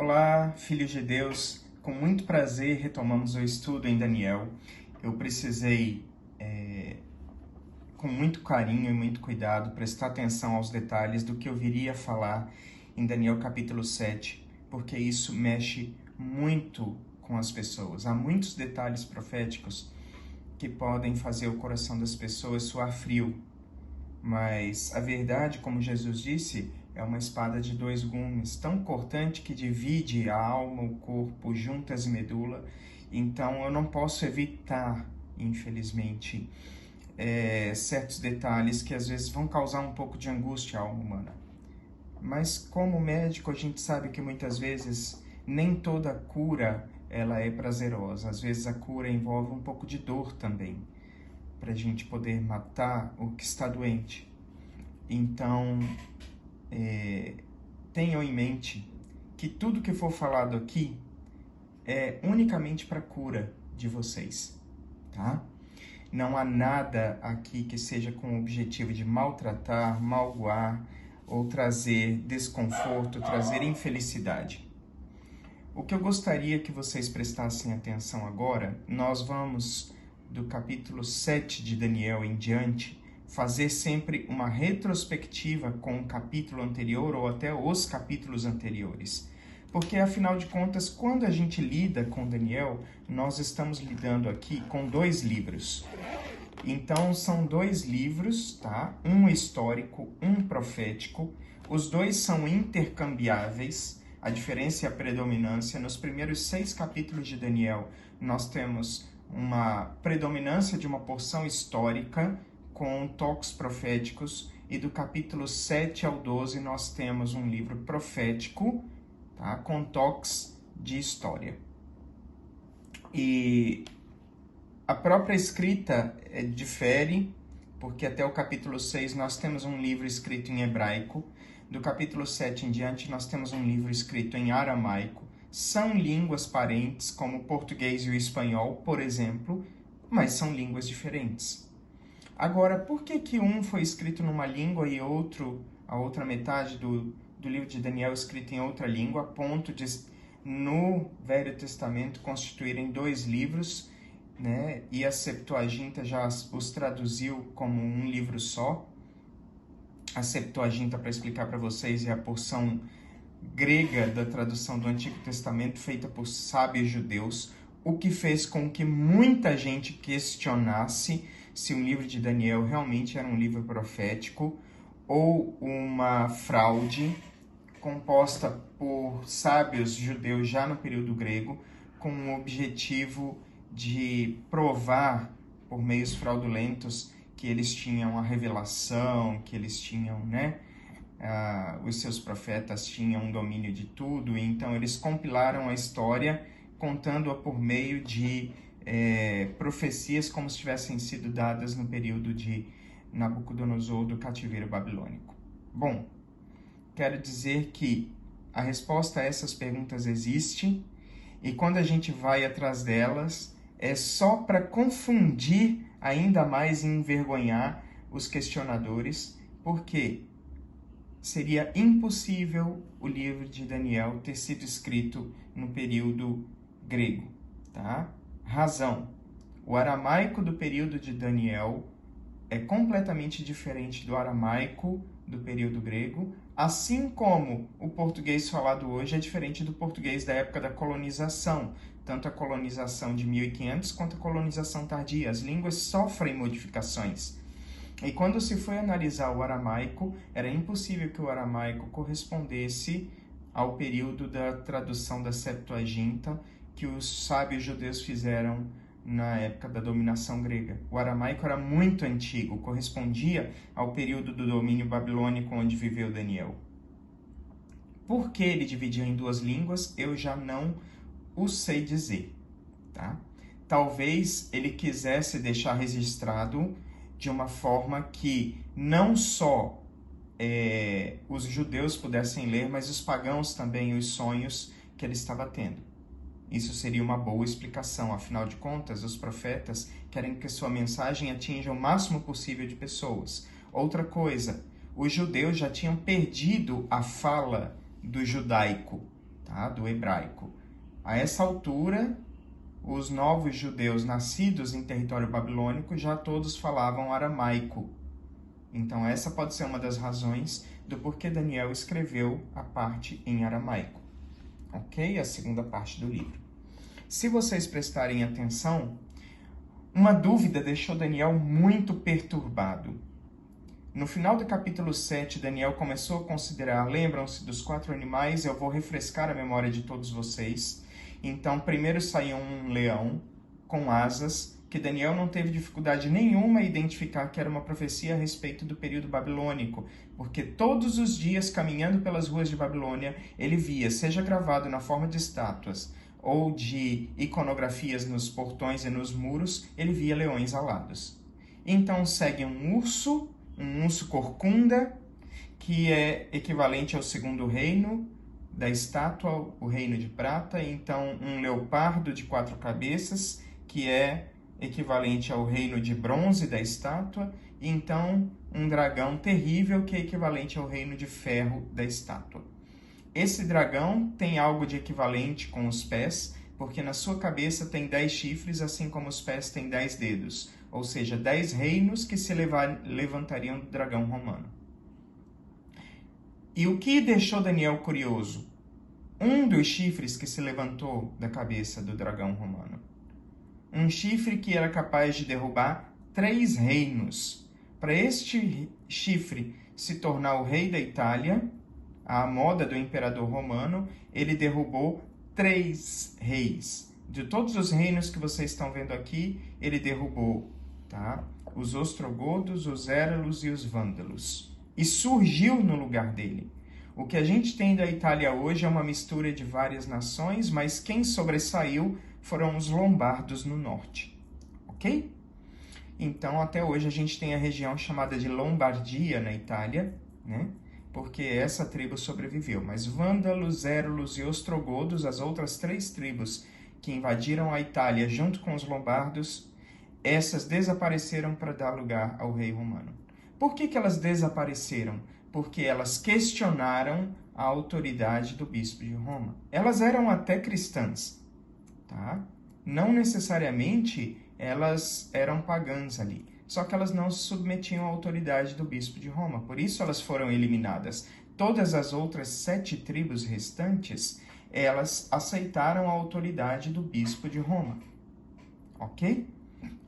Olá, filhos de Deus. Com muito prazer retomamos o estudo em Daniel. Eu precisei, com muito carinho e muito cuidado, prestar atenção aos detalhes do que eu viria falar em Daniel capítulo 7, porque isso mexe muito com as pessoas. Há muitos detalhes proféticos que podem fazer o coração das pessoas suar frio. Mas a verdade, como Jesus disse, é uma espada de dois gumes, tão cortante que divide a alma, o corpo, juntas e medula. Então eu não posso evitar, infelizmente, certos detalhes que às vezes vão causar um pouco de angústia à alma humana. Mas como médico, a gente sabe que muitas vezes nem toda cura ela é prazerosa. Às vezes a cura envolve um pouco de dor também, para a gente poder matar o que está doente. Então, tenham em mente que tudo que for falado aqui é unicamente para a cura de vocês, tá? Não há nada aqui que seja com o objetivo de maltratar, magoar ou trazer desconforto, trazer infelicidade. O que eu gostaria que vocês prestassem atenção agora, nós vamos do capítulo 7 de Daniel em diante, fazer sempre uma retrospectiva com o capítulo anterior ou até os capítulos anteriores. Porque, afinal de contas, quando a gente lida com Daniel, nós estamos lidando aqui com dois livros. Então, são dois livros, tá? Um histórico, um profético. Os dois são intercambiáveis. A diferença e a predominância. Nos primeiros 6 capítulos de Daniel, nós temos uma predominância de uma porção histórica com toques proféticos, e do capítulo 7 ao 12 nós temos um livro profético, tá, com toques de história. E a própria escrita difere, porque até o capítulo 6 nós temos um livro escrito em hebraico, do capítulo 7 em diante nós temos um livro escrito em aramaico. São línguas parentes, como o português e o espanhol, por exemplo, mas são línguas diferentes. Agora, por que um foi escrito numa língua e a outra metade do livro de Daniel escrito em outra língua, a ponto de, no Velho Testamento, constituírem 2 livros, né? E a Septuaginta já os traduziu como um livro só. A Septuaginta, para explicar para vocês, é a porção grega da tradução do Antigo Testamento feita por sábios judeus, o que fez com que muita gente questionasse se o livro de Daniel realmente era um livro profético ou uma fraude composta por sábios judeus já no período grego, com o objetivo de provar por meios fraudulentos que eles tinham a revelação, que eles tinham, os seus profetas tinham um domínio de tudo, e então eles compilaram a história contando-a por meio de profecias como se tivessem sido dadas no período de Nabucodonosor do cativeiro babilônico. Bom, quero dizer que a resposta a essas perguntas existe, e quando a gente vai atrás delas, é só para confundir ainda mais e envergonhar os questionadores, porque seria impossível o livro de Daniel ter sido escrito no período grego, tá? Razão: o aramaico do período de Daniel é completamente diferente do aramaico do período grego, assim como o português falado hoje é diferente do português da época da colonização, tanto a colonização de 1500 quanto a colonização tardia. As línguas sofrem modificações. E quando se foi analisar o aramaico, era impossível que o aramaico correspondesse ao período da tradução da Septuaginta que os sábios judeus fizeram na época da dominação grega. O aramaico era muito antigo, correspondia ao período do domínio babilônico onde viveu Daniel. Por que ele dividiu em 2 línguas, eu já não o sei dizer, tá? Talvez ele quisesse deixar registrado de uma forma que não só os judeus pudessem ler, mas os pagãos também, os sonhos que ele estava tendo. Isso seria uma boa explicação, afinal de contas, os profetas querem que sua mensagem atinja o máximo possível de pessoas. Outra coisa, os judeus já tinham perdido a fala do judaico, tá? Do hebraico. A essa altura, os novos judeus nascidos em território babilônico já todos falavam aramaico. Então, essa pode ser uma das razões do porquê Daniel escreveu a parte em aramaico. Ok? A segunda parte do livro. Se vocês prestarem atenção, uma dúvida deixou Daniel muito perturbado. No final do capítulo 7, Daniel começou a considerar, lembram-se dos 4 animais, eu vou refrescar a memória de todos vocês. Então, primeiro saiu um leão com asas, que Daniel não teve dificuldade nenhuma em identificar que era uma profecia a respeito do período babilônico, porque todos os dias, caminhando pelas ruas de Babilônia, ele via, seja gravado na forma de estátuas ou de iconografias nos portões e nos muros, ele via leões alados. Então segue um urso corcunda, que é equivalente ao segundo reino da estátua, o reino de prata. Então um leopardo de 4 cabeças, que é equivalente ao reino de bronze da estátua, e então um dragão terrível, que é equivalente ao reino de ferro da estátua. Esse dragão tem algo de equivalente com os pés, porque na sua cabeça tem 10 chifres, assim como os pés têm 10 dedos, ou seja, 10 reinos que se levantariam do dragão romano. E o que deixou Daniel curioso? Um dos chifres que se levantou da cabeça do dragão romano. Um chifre que era capaz de derrubar 3 reinos. Para este chifre se tornar o rei da Itália, à moda do imperador romano, ele derrubou 3 reis. De todos os reinos que vocês estão vendo aqui, ele derrubou, tá? Os ostrogodos, os éralos e os vândalos. E surgiu no lugar dele. O que a gente tem da Itália hoje é uma mistura de várias nações, mas quem sobressaiu foram os lombardos no norte, ok? Então, até hoje a gente tem a região chamada de Lombardia na Itália, né? Porque essa tribo sobreviveu. Mas vândalos, éralos e ostrogodos, as outras 3 tribos que invadiram a Itália junto com os lombardos, essas desapareceram para dar lugar ao rei romano. Por que elas desapareceram? Porque elas questionaram a autoridade do bispo de Roma. Elas eram até cristãs, tá? Não necessariamente elas eram pagãs ali, só que elas não se submetiam à autoridade do bispo de Roma, por isso elas foram eliminadas. Todas as outras 7 tribos restantes, elas aceitaram a autoridade do bispo de Roma, ok?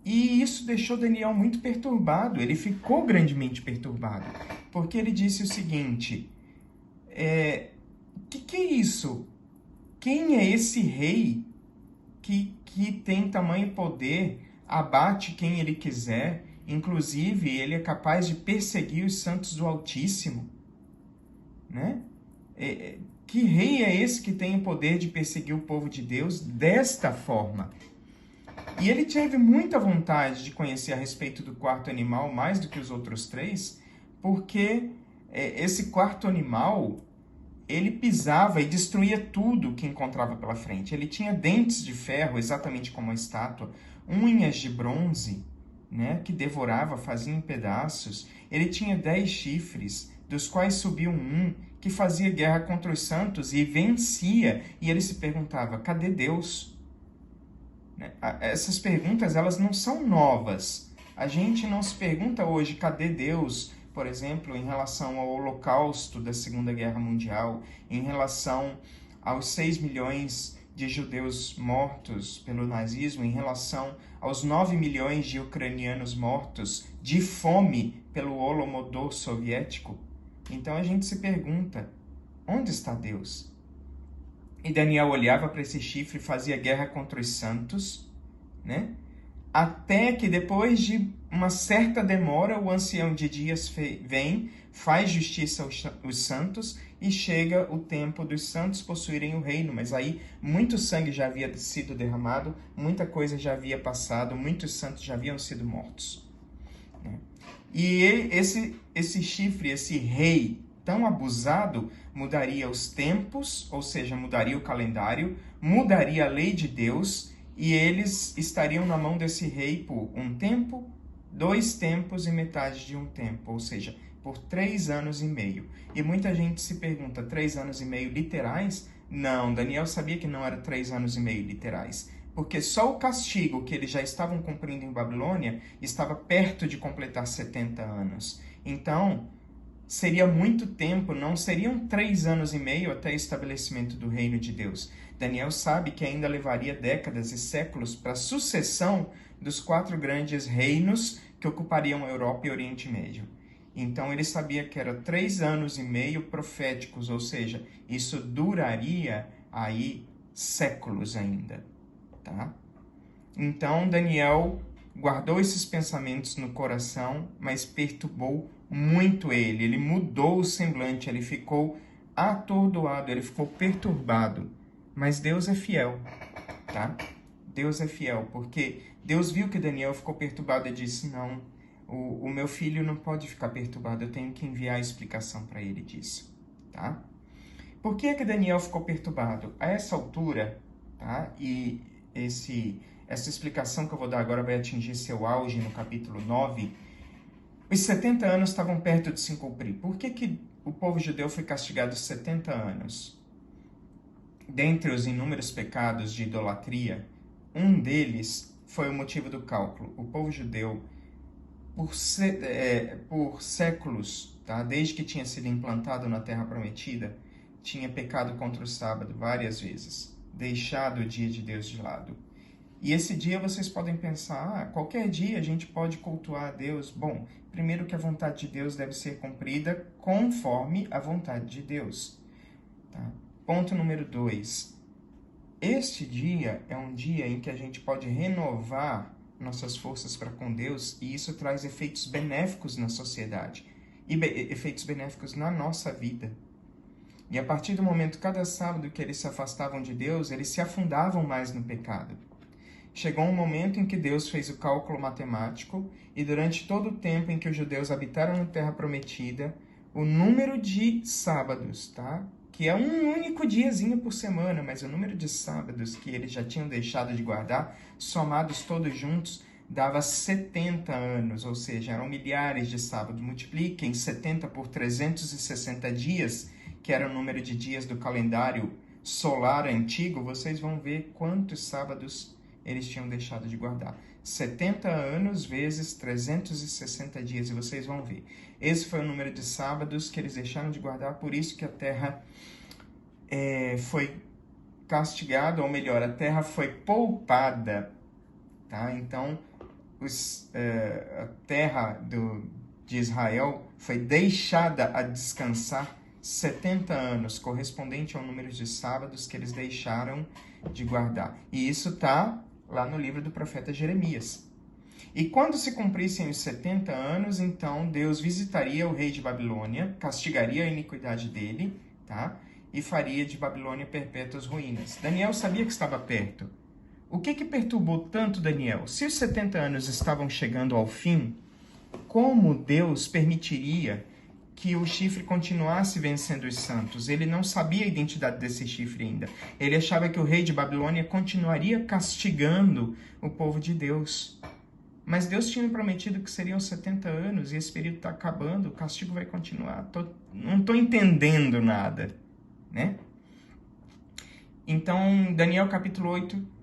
E isso deixou Daniel muito perturbado, ele ficou grandemente perturbado, porque ele disse o seguinte, que é isso? Quem é esse rei que tem tamanho poder, abate quem ele quiser, inclusive ele é capaz de perseguir os santos do Altíssimo, né? Que rei é esse que tem o poder de perseguir o povo de Deus desta forma? E ele teve muita vontade de conhecer a respeito do 4º animal, mais do que os outros 3, porque esse 4º animal, ele pisava e destruía tudo que encontrava pela frente. Ele tinha dentes de ferro, exatamente como a estátua, unhas de bronze, né, que devorava, fazia em pedaços. Ele tinha 10 chifres, dos quais subiu um que fazia guerra contra os santos e vencia. E ele se perguntava, cadê Deus? Essas perguntas, elas não são novas. A gente não se pergunta hoje, cadê Deus? Por exemplo, em relação ao Holocausto da Segunda Guerra Mundial, em relação aos 6 milhões de judeus mortos pelo nazismo, em relação aos 9 milhões de ucranianos mortos de fome pelo Holodomor soviético. Então a gente se pergunta, onde está Deus? E Daniel olhava para esse chifre e fazia guerra contra os santos, né? Até que depois de uma certa demora, o ancião de dias vem, faz justiça aos santos e chega o tempo dos santos possuírem o reino. Mas aí muito sangue já havia sido derramado, muita coisa já havia passado, muitos santos já haviam sido mortos, né? E esse chifre, esse rei tão abusado, mudaria os tempos, ou seja, mudaria o calendário, mudaria a lei de Deus, e eles estariam na mão desse rei por 1 tempo, 2 tempos e metade de 1 tempo, ou seja, por 3 anos e meio. E muita gente se pergunta, 3 anos e meio literais? Não, Daniel sabia que não era 3 anos e meio literais, porque só o castigo que eles já estavam cumprindo em Babilônia estava perto de completar 70 anos. Então, seria muito tempo, não seriam 3 anos e meio até o estabelecimento do reino de Deus. Daniel sabe que ainda levaria décadas e séculos para a sucessão dos 4 grandes reinos que ocupariam a Europa e o Oriente Médio. Então ele sabia que era 3 anos e meio proféticos, ou seja, isso duraria aí séculos ainda, tá? Então Daniel guardou esses pensamentos no coração, mas perturbou muito ele. Ele mudou o semblante, ele ficou atordoado, ele ficou perturbado. Mas Deus é fiel, tá? Deus é fiel, porque Deus viu que Daniel ficou perturbado e disse, não, o meu filho não pode ficar perturbado, eu tenho que enviar a explicação para ele disso, tá? Por que Daniel ficou perturbado? A essa altura, tá? E essa explicação que eu vou dar agora vai atingir seu auge no capítulo 9. Os 70 anos estavam perto de se cumprir. Por que o povo judeu foi castigado 70 anos? Dentre os inúmeros pecados de idolatria, um deles foi o motivo do cálculo. O povo judeu, por séculos, tá? Desde que tinha sido implantado na Terra Prometida, tinha pecado contra o sábado várias vezes, deixado o dia de Deus de lado. E esse dia vocês podem pensar, qualquer dia a gente pode cultuar a Deus. Bom, primeiro que a vontade de Deus deve ser cumprida conforme a vontade de Deus. Tá? Ponto número 2. Este dia é um dia em que a gente pode renovar nossas forças para com Deus, e isso traz efeitos benéficos na sociedade e efeitos benéficos na nossa vida. E a partir do momento, cada sábado que eles se afastavam de Deus, eles se afundavam mais no pecado. Chegou um momento em que Deus fez o cálculo matemático, e durante todo o tempo em que os judeus habitaram na Terra Prometida, o número de sábados, tá? Que é um único diazinho por semana, mas o número de sábados que eles já tinham deixado de guardar, somados todos juntos, dava 70 anos, ou seja, eram milhares de sábados. Multipliquem 70 por 360 dias, que era o número de dias do calendário solar antigo, vocês vão ver quantos sábados eles tinham deixado de guardar. 70 anos vezes 360 dias, e vocês vão ver. Esse foi o número de sábados que eles deixaram de guardar, por isso que a terra foi castigada, ou melhor, a terra foi poupada, tá? Então, a terra de Israel foi deixada a descansar 70 anos, correspondente ao número de sábados que eles deixaram de guardar. E isso está lá no livro do profeta Jeremias. E quando se cumprissem os 70 anos, então Deus visitaria o rei de Babilônia, castigaria a iniquidade dele, tá? E faria de Babilônia perpétuas ruínas. Daniel sabia que estava perto. O que perturbou tanto Daniel? Se os 70 anos estavam chegando ao fim, como Deus permitiria que o chifre continuasse vencendo os santos? Ele não sabia a identidade desse chifre ainda. Ele achava que o rei de Babilônia continuaria castigando o povo de Deus. Mas Deus tinha prometido que seriam 70 anos e esse período está acabando, o castigo vai continuar. Não estou entendendo nada, né? Então, Daniel capítulo 8